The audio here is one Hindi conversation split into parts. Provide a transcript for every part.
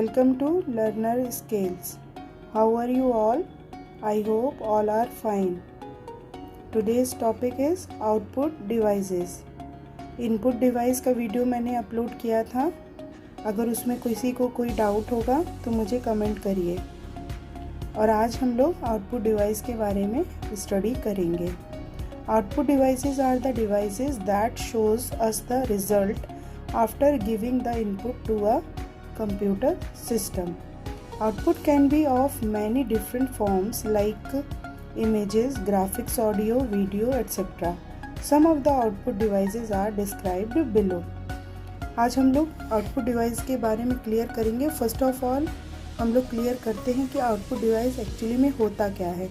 Welcome to Learner Scales. How are you all? I hope all are fine. Today's topic is output devices. Input device का वीडियो मैंने अपलोड किया था. अगर उसमें किसी को कोई डाउट होगा तो मुझे कमेंट करिए. और आज हम लोग आउटपुट डिवाइस के बारे में स्टडी करेंगे. Output devices are the devices that shows us the result after giving the input to a computer system. Output can be of many different forms like images, graphics, audio, video, etc. Some of the output devices are described below. आज हम लोग आउटपुट डिवाइस के बारे में क्लियर करेंगे. फर्स्ट ऑफ ऑल हम लोग क्लियर करते हैं कि आउटपुट डिवाइस एक्चुअली में होता क्या है.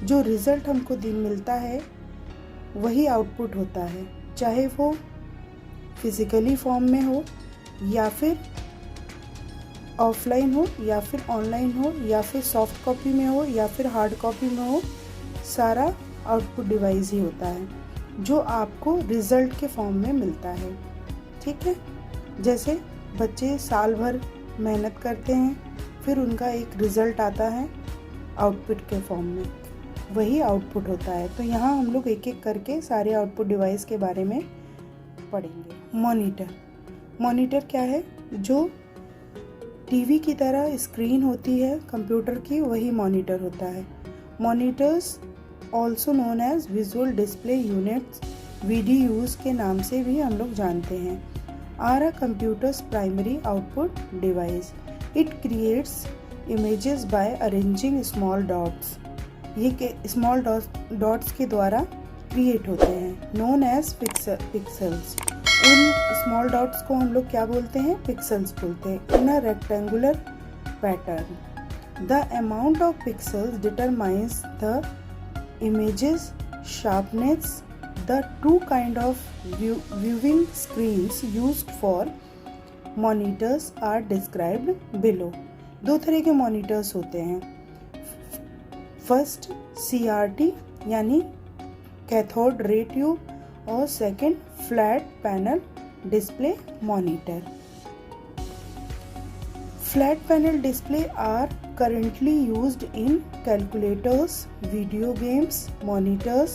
जो रिज़ल्ट हमको मिलता है वही आउटपुट होता है, चाहे वो फिज़िकली फॉर्म में हो या फिर ऑफलाइन हो या फिर ऑनलाइन हो या फिर सॉफ्ट कॉपी में हो या फिर हार्ड कॉपी में हो. सारा आउटपुट डिवाइस ही होता है जो आपको रिज़ल्ट के फॉर्म में मिलता है. ठीक है, जैसे बच्चे साल भर मेहनत करते हैं, फिर उनका एक रिज़ल्ट आता है आउटपुट के फॉर्म में, वही आउटपुट होता है. तो यहाँ हम लोग एक एक करके सारे आउटपुट डिवाइस के बारे में पढ़ेंगे. मॉनिटर क्या है? जो टीवी की तरह स्क्रीन होती है कंप्यूटर की, वही मॉनिटर होता है. Monitors also known as visual display units, VDUs के नाम से भी हम लोग जानते हैं, are a computer's primary output device. It creates images by arranging small dots. ये स्मॉल डॉट्स के द्वारा क्रिएट होते हैं, नोन एज पिक्सल्स. उन स्मॉल डॉट्स को हम लोग क्या बोलते हैं? पिक्सल्स बोलते हैं. In a rectangular pattern, the amount of pixels determines the image's sharpness. The to kind of viewing screens used for monitors are described below. दो तरह के मॉनिटर्स होते हैं. फर्स्ट CRT यानी कैथोड रे ट्यूब और second flat panel display monitor. Flat panel display are currently used in calculators, video games, monitors,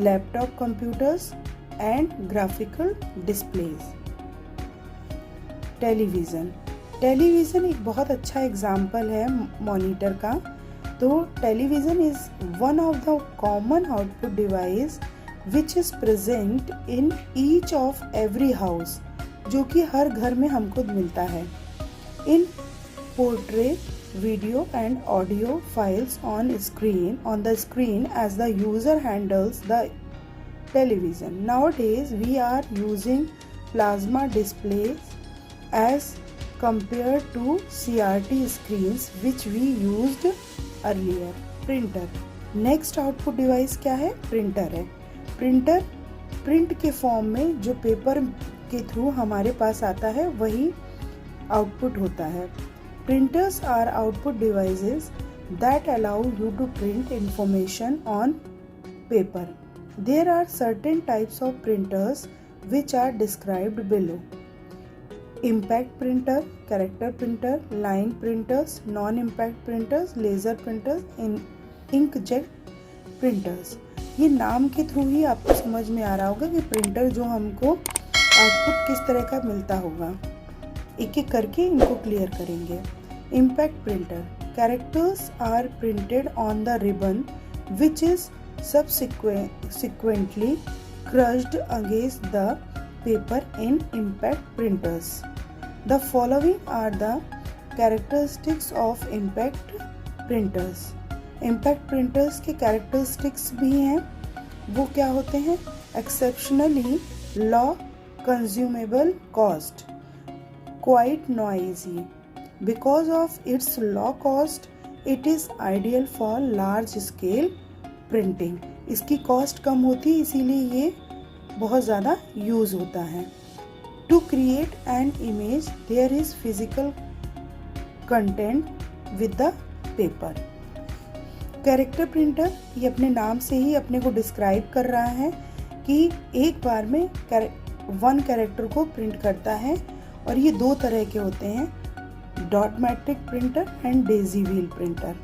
laptop computers and graphical displays. Television एक बहुत अच्छा एग्जाम्पल है मॉनिटर का. तो television is one of the common output device which is present in each of every house, जो कि हर घर में हमको मिलता है. इन portray video and audio files on the screen as the user handles the television. Nowadays we are using plasma displays as compared to CRT screens which we used earlier. Printer. Next output device क्या है? प्रिंटर है. प्रिंटर प्रिंट के फॉर्म में जो पेपर के थ्रू हमारे पास आता है वही आउटपुट होता है. Printers are output devices that allow you to print information on paper. There are certain types of printers which are described below. Impact printer, character printer, line printers, non-impact printers, laser printers, inkjet printers. ये नाम के थ्रू ही आपको समझ में आ रहा होगा कि प्रिंटर जो हमको आउटपुट किस तरह का मिलता होगा. एक एक करके इनको क्लियर करेंगे. Impact printer. Characters are printed on the ribbon which is subsequently crushed against the paper in impact printers. The following are the characteristics of impact printers. Impact printers के characteristics भी हैं. वो क्या होते हैं? Exceptionally low consumable cost, quite noisy. Because of its low cost, it is ideal for large scale printing. इसकी कॉस्ट कम होती है, इसीलिए ये बहुत ज़्यादा यूज़ होता है. To create an image, there is physical content with the paper. Character printer ये अपने नाम से ही अपने को डिस्क्राइब कर रहा है कि एक बार में वन कैरेक्टर को प्रिंट करता है. और ये दो तरह के होते हैं, dot matric printer and Daisy wheel printer.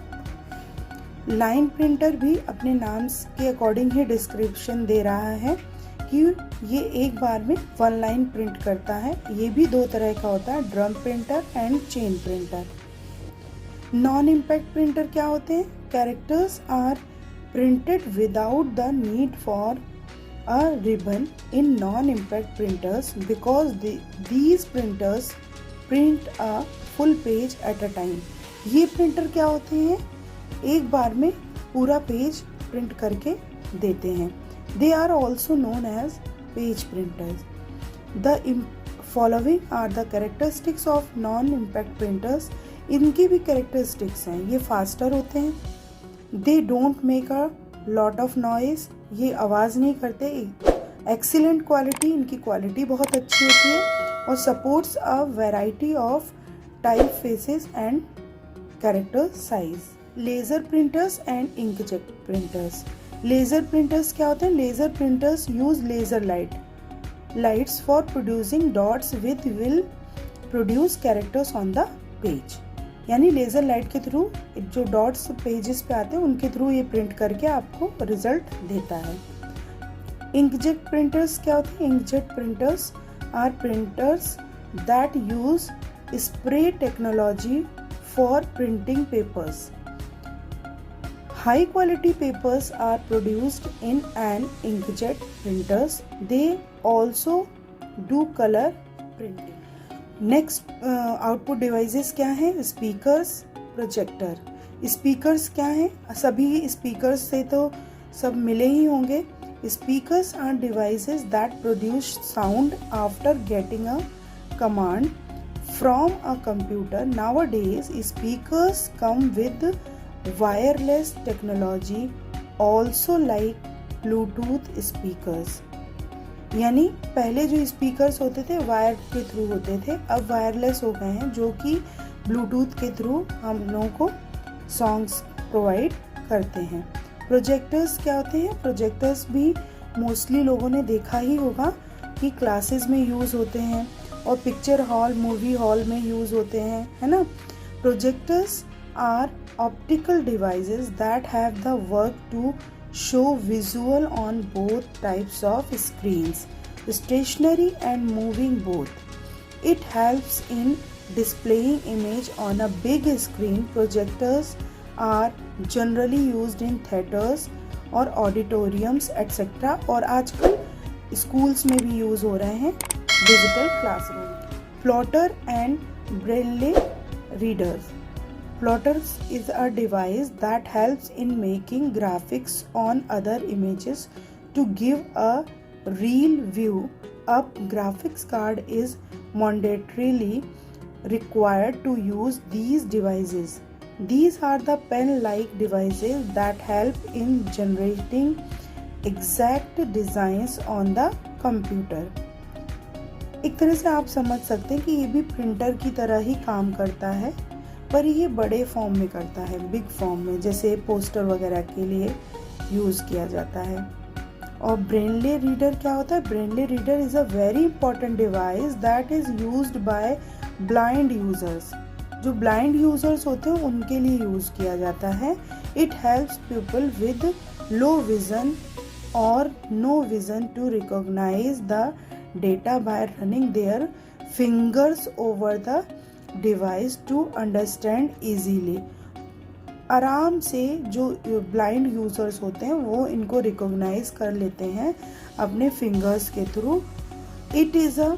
Line printer भी अपने नाम के अकॉर्डिंग ही डिस्क्रिप्शन दे रहा है कि ये एक बार में 1 लाइन प्रिंट करता है। ये भी 2 तरह का होता है, drum printer and chain printer. Non impact printer क्या होते हैं? Characters are printed without the need for a ribbon in non impact printers because these printers print a full page at a time. ये प्रिंटर क्या होते हैं? एक बार में पूरा पेज प्रिंट करके देते हैं। They are also known as page printers. The following are the characteristics of non impact printers. इनकी भी कैरेक्टरिस्टिक्स हैं। ये फास्टर होते हैं, they don't make a lot of noise, ये आवाज़ नहीं करते, एक्सीलेंट क्वालिटी, इनकी क्वालिटी बहुत अच्छी होती है, और supports a variety of type faces and character size. Laser printers and inkjet printers. Laser printers क्या होते हैं? Laser printers use laser lights for producing dots with will produce characters on the page. यानी लेज़र लाइट के थ्रू जो डॉट्स पेजेस पे आते हैं उनके थ्रू ये प्रिंट करके आपको रिजल्ट देता है। इंकजेट प्रिंटर्स क्या होते हैं? Inkjet printers are printers that use spray technology for printing papers. High quality papers are produced in an inkjet printers. They also do color printing. Next output devices क्या हैं? Speakers, projector. Speakers क्या हैं? सभी speakers से तो सब मिले ही होंगे। Speakers are devices that produce sound after getting a command from a computer. Nowadays, speakers come with wireless technology also like Bluetooth speakers. यानी पहले जो स्पीकर्स होते थे वायर के थ्रू होते थे, अब वायरलेस हो गए हैं जो कि ब्लूटूथ के थ्रू हम लोगों को सॉन्ग्स प्रोवाइड करते हैं। प्रोजेक्टर्स क्या होते हैं? प्रोजेक्टर्स भी मोस्टली लोगों ने देखा ही होगा कि क्लासेस में यूज़ होते हैं और पिक्चर हॉल, मूवी हॉल में यूज़ होते हैं, है ना। Projectors are optical devices that have the work to show visual on both types of screens, stationary and moving both. It helps in displaying image on a big screen. Projectors are generally used in theaters और auditoriums etc. और आजकल schools में भी यूज़ हो रहे हैं digital classroom. Plotter and Braille readers. Plotters is a device that helps in making graphics on other images to give a real view. A graphics card is mandatorily required to use these devices. These are the pen-like devices that help in generating exact designs on the computer. एक तरह से आप समझ सकते हैं कि ये भी प्रिंटर की तरह ही काम करता है, पर ये बड़े फॉर्म में करता है, बिग फॉर्म में, जैसे पोस्टर वगैरह के लिए यूज़ किया जाता है। और ब्रेनले रीडर क्या होता है? Braille reader is a very important device that is used by blind users. जो ब्लाइंड यूज़र्स होते हैं उनके लिए यूज़ किया जाता है। It helps people with low vision और no vision to recognise the data by running their fingers over the device to understand easily. आराम से जो ब्लाइंड यूजर्स होते हैं वो इनको रिकॉग्नाइज कर लेते हैं अपने फिंगर्स के through. It is a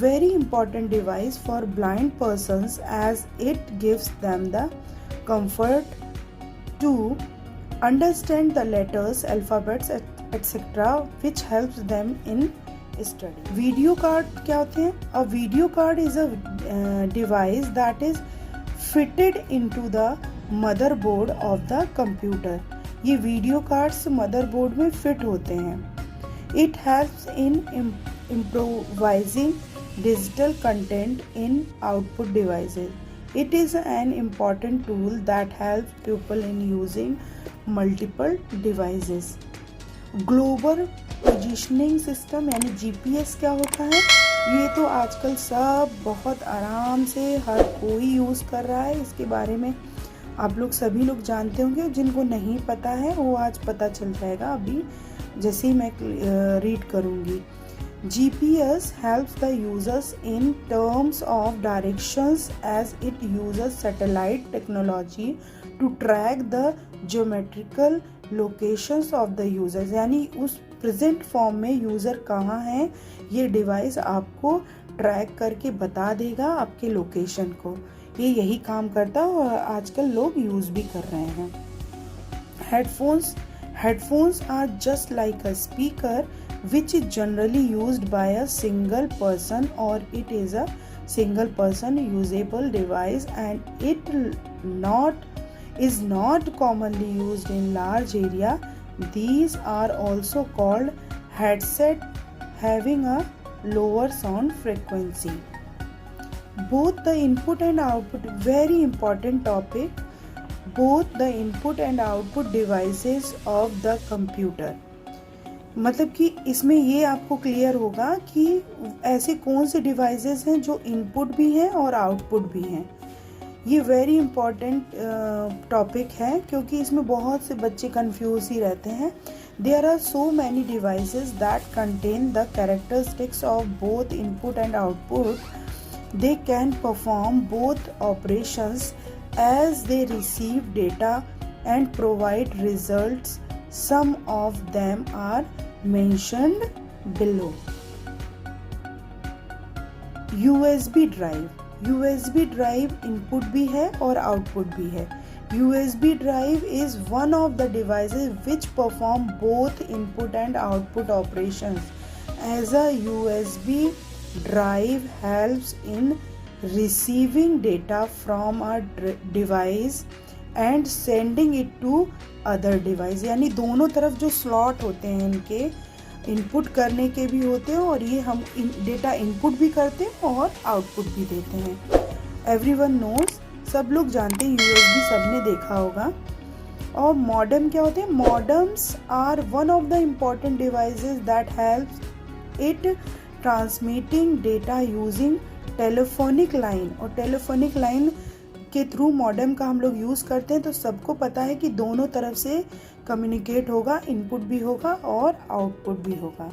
very important device for blind persons as it gives them the comfort to understand the letters, alphabets etcetera which helps them in study. Video card क्या होते हैं? A video card is a device that is fitted into the motherboard of the computer. ये वीडियो कार्ड्स मदरबोर्ड में फिट होते हैं। It helps in improvising digital content in output devices. It is an important tool that helps people in using multiple devices. Global positioning system यानी GPS क्या होता है? ये तो आजकल सब बहुत आराम से हर कोई यूज़ कर रहा है। इसके बारे में आप लोग सभी लोग जानते होंगे, जिनको नहीं पता है वो आज पता चल जाएगा अभी जैसे ही मैं रीड करूँगी। GPS helps the users in terms of directions as it uses satellite technology to track the geometrical locations of the users। यानी उस प्रेजेंट फॉर्म में यूज़र कहाँ है ये डिवाइस आपको ट्रैक करके बता देगा आपके लोकेशन को। ये यही काम करता है और आजकल लोग यूज़ भी कर रहे हैं। Headphones are just like a speaker which is generally used by a single person, or it is a single person usable device and it is not commonly used in large area. These are also called headset, having a lower sound frequency. Both the input and output, very important topic, both the input and output devices of the computer। मतलब कि इसमें ये आपको क्लियर होगा कि ऐसे कौन से डिवाइसेस हैं जो इनपुट भी हैं और आउटपुट भी हैं। ये वेरी इंपॉर्टेंट टॉपिक है क्योंकि इसमें बहुत से बच्चे कंफ्यूज ही रहते हैं। There are so many devices that contain the characteristics of both input and output. They can perform both operations as they receive data and provide results. Some of them are mentioned below. USB drive input भी है और आउटपुट भी है। USB drive is one of the devices which perform both input and output operations. As a USB drive helps in receiving data from a device and sending it to other device। यानी दोनों तरफ जो स्लॉट होते हैं इनके इनपुट करने के भी होते हैं और ये हम डेटा इनपुट भी करते हैं और आउटपुट भी देते हैं। एवरीवन नोज, सब लोग जानते हैं, USB सबने देखा होगा। और मॉडेम क्या होते हैं? Modems are one of the important devices that helps it transmitting data using telephonic line. और टेलीफोनिक लाइन के थ्रू मॉडेम का हम लोग यूज़ करते हैं, तो सबको पता है कि दोनों तरफ से कम्युनिकेट होगा, इनपुट भी होगा और आउटपुट भी होगा।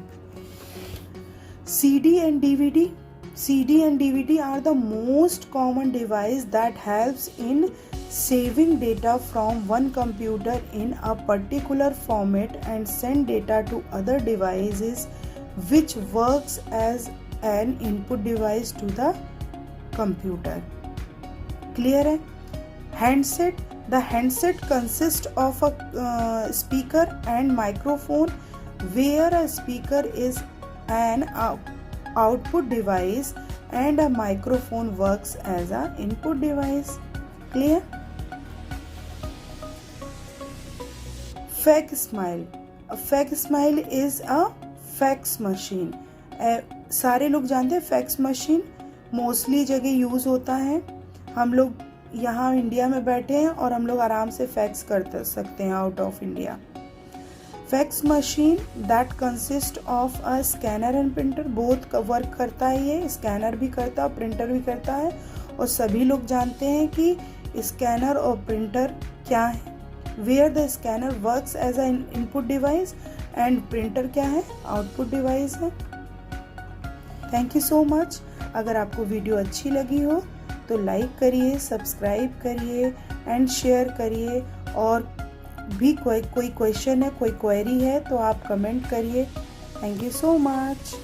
CD and DVD are the most common device that helps in saving data from one computer in a particular format and send data to other devices, which works as an input device to the computer। Clear है? Handset, the handset consists of a speaker and microphone, where a speaker is an output device and a microphone works as a input device। Clear? Fax smile is a fax machine। सारे लोग जानते हैं फैक्स मशीन मोस्टली जगह यूज़ होता है। हम लोग यहाँ इंडिया में बैठे हैं और हम लोग आराम से फैक्स कर सकते हैं out of India. Fax machine that consist of a scanner and printer, both work करता है। ये स्कैनर भी करता है, प्रिंटर भी करता है। और सभी लोग जानते हैं कि स्कैनर और प्रिंटर क्या है। Where the scanner works as a input device and printer क्या है? आउटपुट डिवाइस है। Thank you so much. अगर आपको वीडियो अच्छी लगी हो तो लाइक करिए, सब्सक्राइब करिए एंड शेयर करिए। और भी कोई क्वेश्चन है, कोई क्वेरी है तो आप कमेंट करिए। Thank you so much.